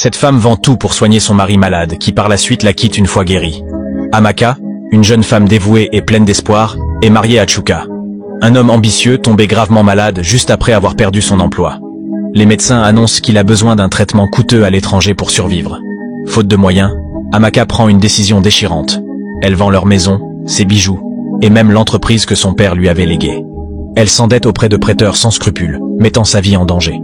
Cette femme vend tout pour soigner son mari malade, qui par la suite la quitte une fois guéri. Amaka, une jeune femme dévouée et pleine d'espoir, est mariée à Chuka, un homme ambitieux tombé gravement malade juste après avoir perdu son emploi. Les médecins annoncent qu'il a besoin d'un traitement coûteux à l'étranger pour survivre. Faute de moyens, Amaka prend une décision déchirante. Elle vend leur maison, ses bijoux, et même l'entreprise que son père lui avait léguée. Elle s'endette auprès de prêteurs sans scrupules, mettant sa vie en danger.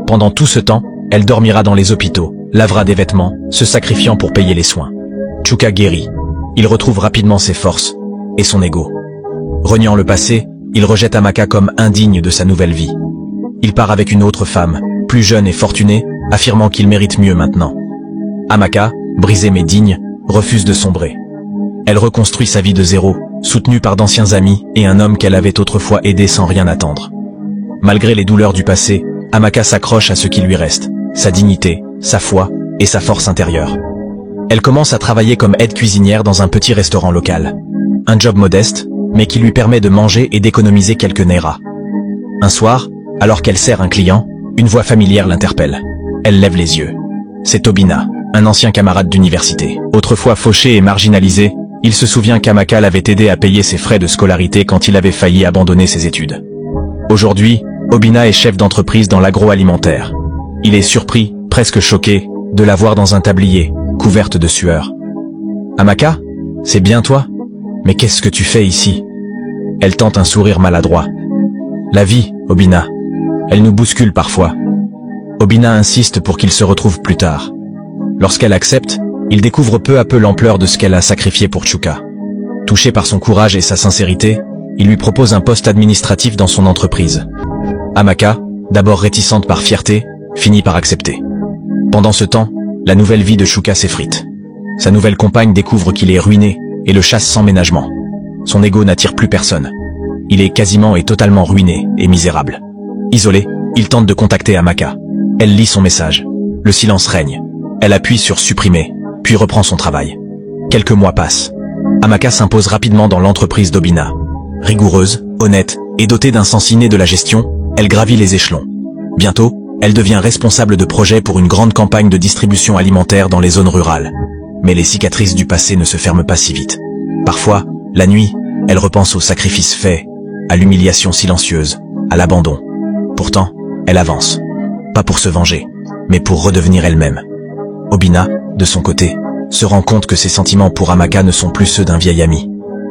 Pendant tout ce temps, elle dormira dans les hôpitaux, lavera des vêtements, se sacrifiant pour payer les soins. Chuka guérit. Il retrouve rapidement ses forces et son ego. Reniant le passé, il rejette Amaka comme indigne de sa nouvelle vie. Il part avec une autre femme, plus jeune et fortunée, affirmant qu'il mérite mieux maintenant. Amaka, brisée mais digne, refuse de sombrer. Elle reconstruit sa vie de zéro, soutenue par d'anciens amis et un homme qu'elle avait autrefois aidé sans rien attendre. Malgré les douleurs du passé, Amaka s'accroche à ce qui lui reste, sa dignité, sa foi et sa force intérieure. Elle commence à travailler comme aide cuisinière dans un petit restaurant local. Un job modeste, mais qui lui permet de manger et d'économiser quelques nairas. Un soir, alors qu'elle sert un client, une voix familière l'interpelle. Elle lève les yeux. C'est Obina, un ancien camarade d'université. Autrefois fauché et marginalisé, il se souvient qu'Amaka l'avait aidé à payer ses frais de scolarité quand il avait failli abandonner ses études. Aujourd'hui, Obina est chef d'entreprise dans l'agroalimentaire. Il est surpris, presque choqué, de la voir dans un tablier, couverte de sueur. « Amaka, c'est bien toi? Mais qu'est-ce que tu fais ici ?» Elle tente un sourire maladroit. « La vie, Obina. Elle nous bouscule parfois. » Obina insiste pour qu'ils se retrouvent plus tard. Lorsqu'elle accepte, il découvre peu à peu l'ampleur de ce qu'elle a sacrifié pour Chuka. Touché par son courage et sa sincérité, il lui propose un poste administratif dans son entreprise. Amaka, d'abord réticente par fierté, finit par accepter. Pendant ce temps, la nouvelle vie de Chuka s'effrite. Sa nouvelle compagne découvre qu'il est ruiné et le chasse sans ménagement. Son ego n'attire plus personne. Il est quasiment et totalement ruiné et misérable. Isolé, il tente de contacter Amaka. Elle lit son message. Le silence règne. Elle appuie sur supprimer, puis reprend son travail. Quelques mois passent. Amaka s'impose rapidement dans l'entreprise d'Obina. Rigoureuse, honnête et dotée d'un sens inné de la gestion, elle gravit les échelons. Bientôt, elle devient responsable de projet pour une grande campagne de distribution alimentaire dans les zones rurales. Mais les cicatrices du passé ne se ferment pas si vite. Parfois, la nuit, elle repense aux sacrifices faits, à l'humiliation silencieuse, à l'abandon. Pourtant, elle avance. Pas pour se venger, mais pour redevenir elle-même. Obina, de son côté, se rend compte que ses sentiments pour Amaka ne sont plus ceux d'un vieil ami.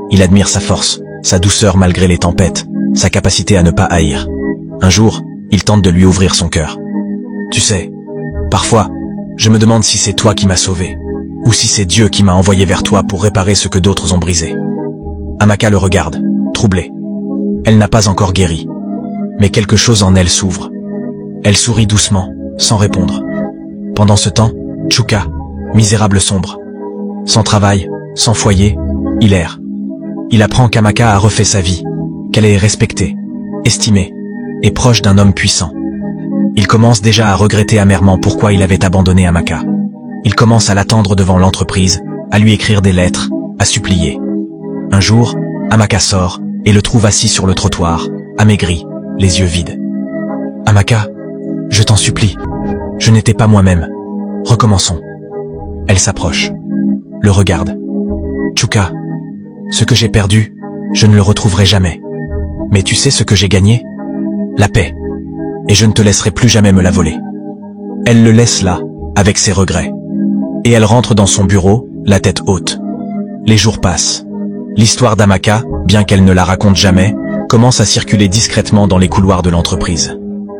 Il admire sa force, sa douceur malgré les tempêtes, sa capacité à ne pas haïr. Un jour, il tente de lui ouvrir son cœur. « Tu sais, parfois, je me demande si c'est toi qui m'as sauvé, ou si c'est Dieu qui m'a envoyé vers toi pour réparer ce que d'autres ont brisé. » Amaka le regarde, troublée. Elle n'a pas encore guéri, mais quelque chose en elle s'ouvre. Elle sourit doucement, sans répondre. Pendant ce temps, Chuka, misérable sombre. Sans travail, sans foyer, il erre. Il apprend qu'Amaka a refait sa vie, qu'elle est respectée, estimée, et proche d'un homme puissant. Il commence déjà à regretter amèrement pourquoi il avait abandonné Amaka. Il commence à l'attendre devant l'entreprise, à lui écrire des lettres, à supplier. Un jour, Amaka sort et le trouve assis sur le trottoir, amaigri, les yeux vides. « Amaka, je t'en supplie, je n'étais pas moi-même. Recommençons. » Elle s'approche, le regarde. « Chuka, ce que j'ai perdu, je ne le retrouverai jamais. Mais tu sais ce que j'ai gagné? La paix. Et je ne te laisserai plus jamais me la voler. » Elle le laisse là, avec ses regrets. Et elle rentre dans son bureau, la tête haute. Les jours passent. L'histoire d'Amaka, bien qu'elle ne la raconte jamais, commence à circuler discrètement dans les couloirs de l'entreprise.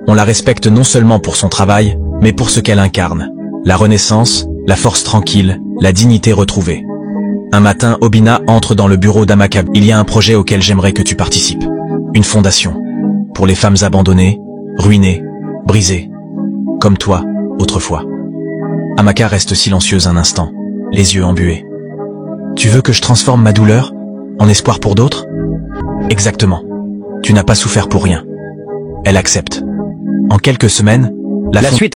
On la respecte non seulement pour son travail, mais pour ce qu'elle incarne. La renaissance, la force tranquille, la dignité retrouvée. Un matin, Obina entre dans le bureau d'Amaka. « Il y a un projet auquel j'aimerais que tu participes. Une fondation. Pour les femmes abandonnées, ruinées, brisées. Comme toi, autrefois. » Amaka reste silencieuse un instant, les yeux embués. « Tu veux que je transforme ma douleur en espoir pour d'autres? » Exactement. Tu n'as pas souffert pour rien. Elle accepte. En quelques semaines, la suite